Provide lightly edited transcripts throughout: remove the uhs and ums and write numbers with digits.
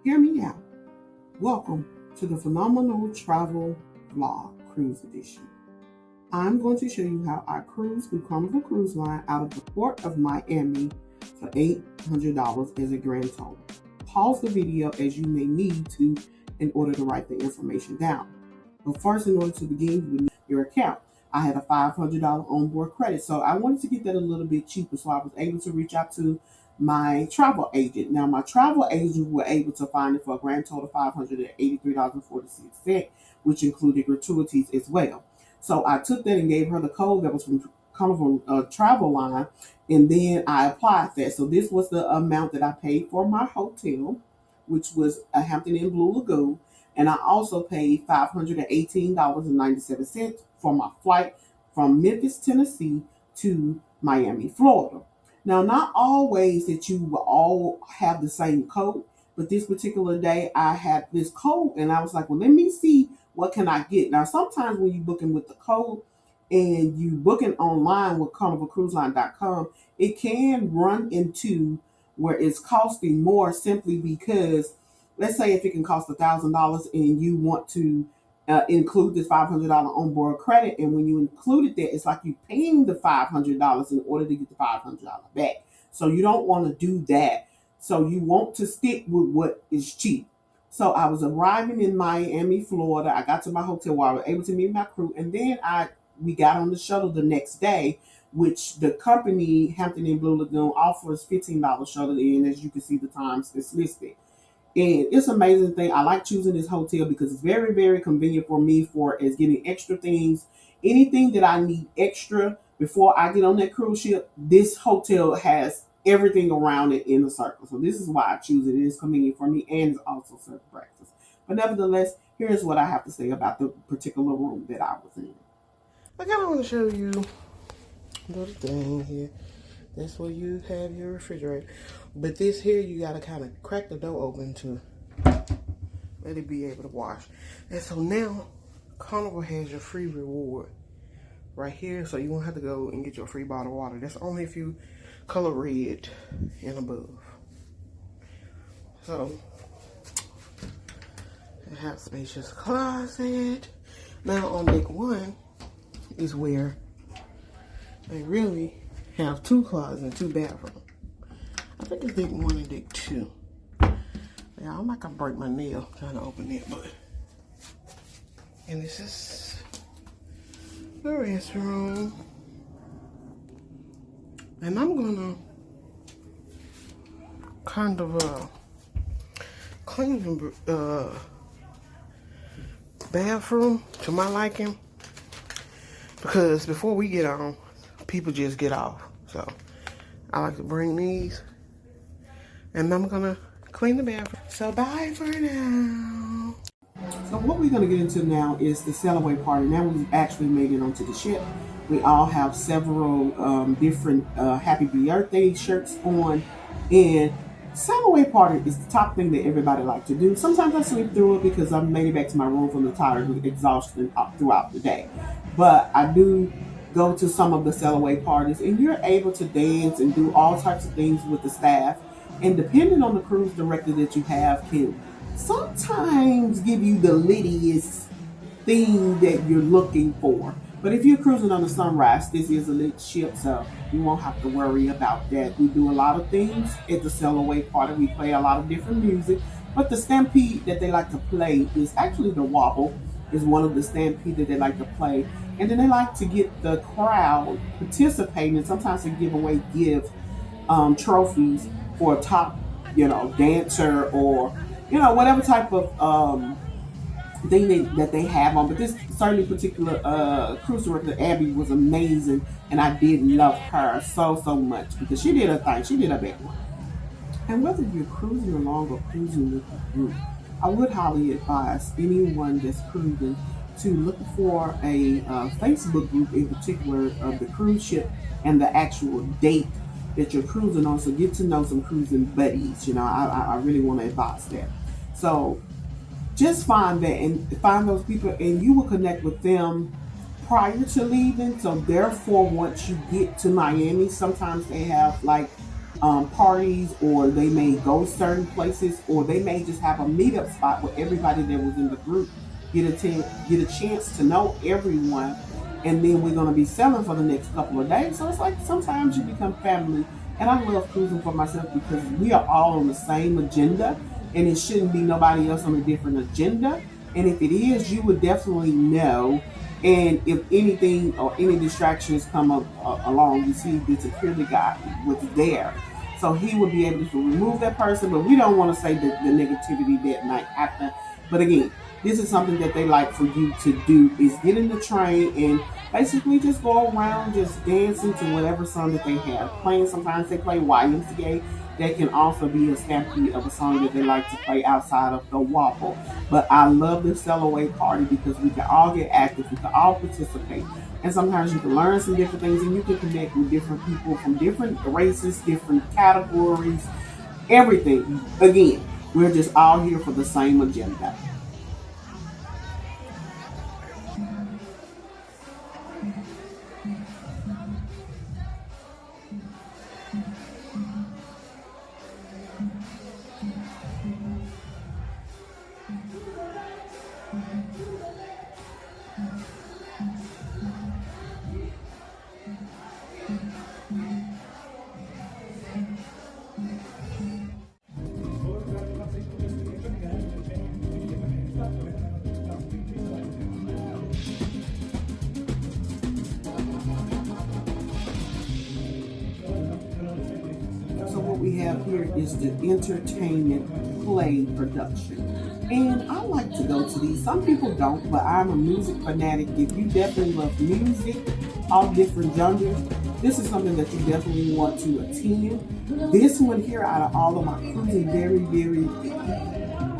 Hear me out. Welcome to the Phenomenal Travel Vlog Cruise Edition. I'm going to show you how I cruised with Carnival Cruise Line out of the port of Miami for $800 as a grand total. Pause the video as you may need to in order to write the information down. But first, in order to begin, you would need your account. I had a $500 onboard credit, so I wanted to get that a little bit cheaper, so I was able to reach out to my travel agent. Now, my travel agent were able to find it for a grand total of $583.46, which included gratuities as well. So I took that and gave her the code that was from Carnival Travel Line, and then I applied that. So this was the amount that I paid for my hotel, which was a Hampton Inn Blue Lagoon, and I also paid $518.97 for my flight from Memphis, Tennessee to Miami, Florida. Now, not always that you will all have the same code, but this particular day I had this code and I was like, well, let me see what can I get. Now, sometimes when you booking with the code and you booking online with carnivalcruiseline.com, it can run into where it's costing more simply because, let's say if it can cost $1,000 and you want to include this $500 onboard credit, and when you included that, it's like you paying the $500 in order to get the $500 back. So you don't want to do that. So you want to stick with what is cheap. So I was arriving in Miami, Florida. I got to my hotel where I was able to meet my crew, and then we got on the shuttle the next day, which the company Hampton Inn Blue Lagoon offers $15 shuttle in, as you can see the times that's listed. And it's an amazing thing. I like choosing this hotel because it's very, very convenient for me for as getting extra things. Anything that I need extra before I get on that cruise ship, this hotel has everything around it in a circle. So this is why I choose it. It is convenient for me and it's also serves breakfast. But nevertheless, here's what I have to say about the particular room that I was in. I kind of want to show you the thing here. That's where you have your refrigerator. But this here, you got to kind of crack the door open to let it be able to wash. And so now, Carnival has your free reward right here. So you won't have to go and get your free bottle of water. That's only if you color red and above. So, it has a spacious closet. Now on deck one is where they really have two closets and two bathrooms. I think it's deck one and deck two. Yeah, I'm not gonna break my nail trying to open it, but. And this is the restroom. And I'm gonna kind of clean the bathroom to my liking, because before we get on, people just get off. So I like to bring these, and I'm gonna clean the bathroom. So bye for now. So what we're gonna get into now is the sail away party. Now we've actually made it onto the ship. We all have several different happy birthday shirts on, and sail away party is the top thing that everybody likes to do. Sometimes I sleep through it because I've made it back to my room from the tired exhaustion throughout the day. But I do go to some of the sail away parties, and you're able to dance and do all types of things with the staff. And depending on the cruise director that you have, can sometimes give you the littiest thing that you're looking for. But if you're cruising on the Sunrise, this is a lit ship, so you won't have to worry about that. We do a lot of things at the sail away party. We play a lot of different music, but the stampede that they like to play is actually the wobble. Is one of the stampede that they like to play, and then they like to get the crowd participating. And sometimes they give trophies for a top, dancer or whatever type of thing that they have on. But this certainly particular cruise director, Abby, was amazing, and I did love her so much because she did her thing. She did her best. And whether you're cruising along or cruising with a group, I would highly advise anyone that's cruising to look for a Facebook group, in particular of the cruise ship and the actual date that you're cruising on. So get to know some cruising buddies. I really want to advise that. So just find that and find those people, and you will connect with them prior to leaving. So therefore, once you get to Miami, sometimes they have like parties, or they may go certain places, or they may just have a meetup spot where everybody that was in the group get a chance to know everyone. And then we're going to be selling for the next couple of days. So it's like sometimes you become family. And I love cruising for myself because we are all on the same agenda, and it shouldn't be nobody else on a different agenda. And if it is, you would definitely know. And if anything or any distractions come up along, you see the security guy was there. So he would be able to remove that person, but we don't want to say that the negativity that might happen. But again, this is something that they like for you to do is get in the train and basically just go around just dancing to whatever song that they have playing. Sometimes they play YMCA. That can also be a stampede of a song that they like to play outside of the Wobble. But I love the Sell Away party because we can all get active, we can all participate. And sometimes you can learn some different things, and you can connect with different people from different races, different categories, everything. Again, we're just all here for the same agenda. So what we have here is the entertainment play production. And I like to go to these. Some people don't, but I'm a music fanatic. If you definitely love music, all different genres, this is something that you definitely want to attend. This one here, out of all of my cruising,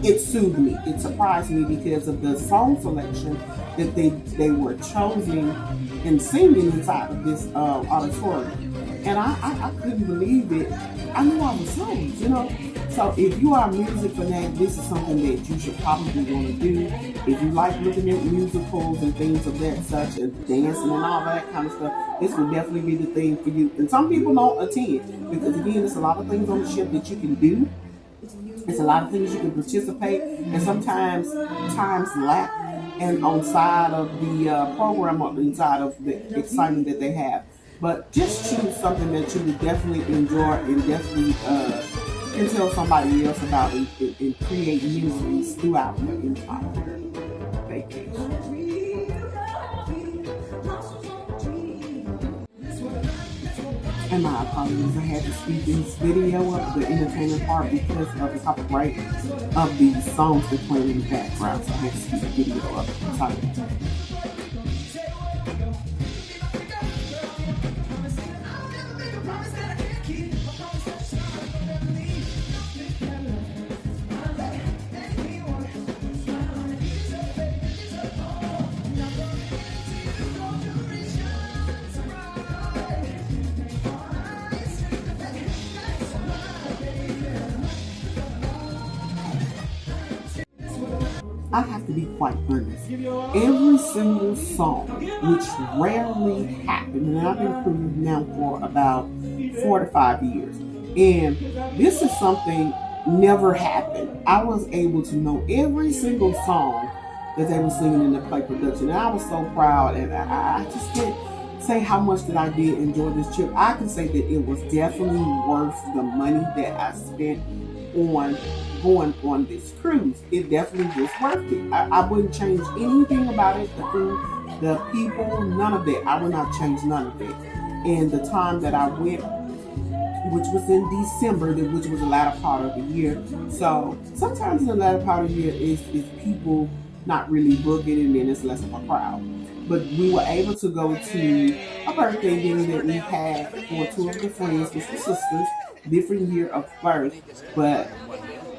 it soothed me. It surprised me because of the song selection that they were choosing and singing inside of this auditorium. And I couldn't believe it. I knew I was sold. So if you are a music fanatic, this is something that you should probably want to do. If you like looking at musicals and things of that such, and dancing and all that kind of stuff, this would definitely be the thing for you. And some people don't attend because again, there's a lot of things on the ship that you can do. It's a lot of things you can participate, and sometimes times lack and on side of the program or inside of the excitement that they have. But just choose something that you would definitely enjoy and definitely can tell somebody else about, and create memories throughout the entire vacation. And my apologies, I had to speed this video up, the entertainment part, because of the copyright of the songs that play in the background. So I had to speed the video up. Sorry. I have to be quite honest. Every single song, which rarely happened, and I've been cruising now for about 4 to 5 years, and this is something never happened. I was able to know every single song that they were singing in the play production, and I was so proud. And I just can't say how much that I did enjoy this trip. I can say that it was definitely worth the money that I spent on going on this cruise. It definitely was worth it. I wouldn't change anything about it. The food, the people, none of that. I would not change none of it. And the time that I went, which was in December, which was the latter part of the year. So sometimes in the latter part of the year is people not really booking, and then it's less of a crowd. But we were able to go to a birthday dinner that we had for two of the friends, which were sisters, different year of birth, but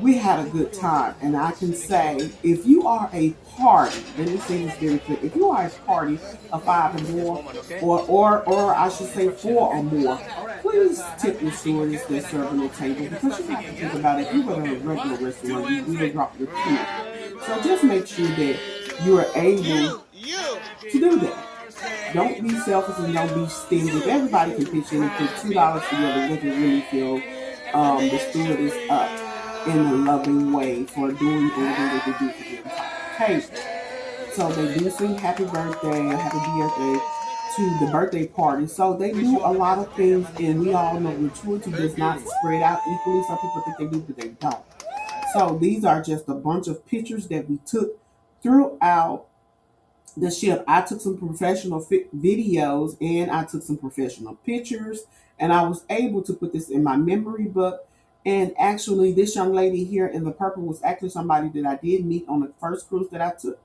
we had a good time. And I can say, if you are a party, let me say this very clear, if you are a party of 5 or more, or I should say 4 or more, please tip your stewardess that's serving the table, because you have to think about it. If you go to a regular restaurant, you will drop your tip. So just make sure that you are able to do that. Don't be selfish and don't be stingy. If everybody can pitch in and put $2 together, they can really feel the stewardess up in a loving way for doing everything that they do for the entire table. So they do sing happy birthday or happy birthday to the birthday party. So they do a lot of things, and we all know gratuity does not spread out equally. Some people think they do, but they don't. So these are just a bunch of pictures that we took throughout the ship. I took some professional videos and I took some professional pictures, and I was able to put this in my memory book. And actually, this young lady here in the purple was actually somebody that I did meet on the first cruise that I took,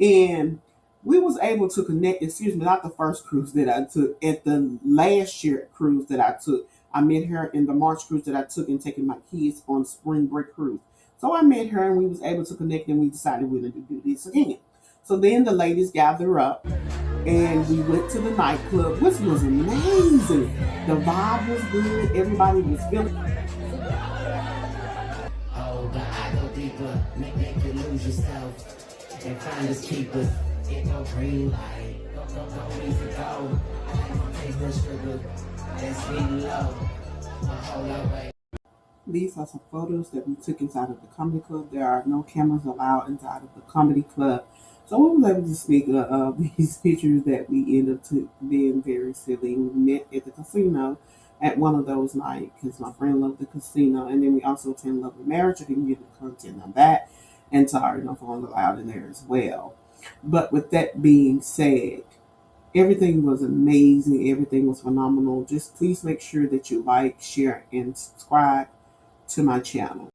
and we was able to connect. Excuse me, not the first cruise that I took, at the last year cruise that I took. I met her in the March cruise that I took and taking my kids on spring break cruise. So I met her and we was able to connect, and we decided we wanted to do this again. So then the ladies gathered up and we went to the nightclub, which was amazing. The vibe was good. Everybody was feeling. Oh, but I go deeper, make you lose yourself and find us keepers. It go green light, go easy go. I ain't gonna taste that sugar, that sweet love. Hold up, wait. These are some photos that we took inside of the comedy club. There are no cameras allowed inside of the comedy club. So we were able to speak of these pictures that we ended up being very silly. We met at the casino at one of those nights because my friend loved the casino. And then we also attended Love and Marriage. I didn't get the content on that. And sorry, no phones allowed in there as well. But with that being said, everything was amazing. Everything was phenomenal. Just please make sure that you like, share, and subscribe to my channel.